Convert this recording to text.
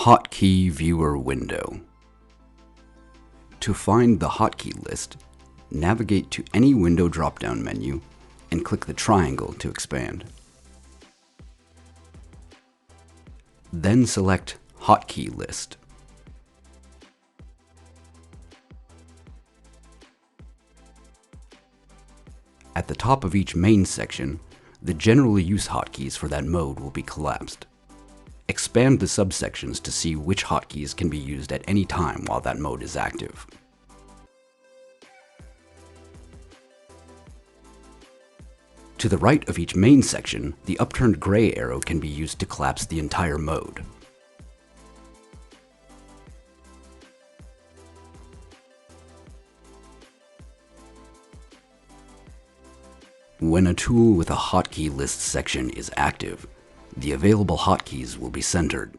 Hotkey Viewer window. To find the hotkey list, navigate to any window drop-down menu and click the triangle to expand. Then select Hotkey List. At the top of each main section, the general use hotkeys for that mode will be collapsed. Expand the subsections to see which hotkeys can be used at any time while that mode is active. To the right of each main section, the upturned gray arrow can be used to collapse the entire mode. When a tool with a hotkey list section is active, the available hotkeys will be centered.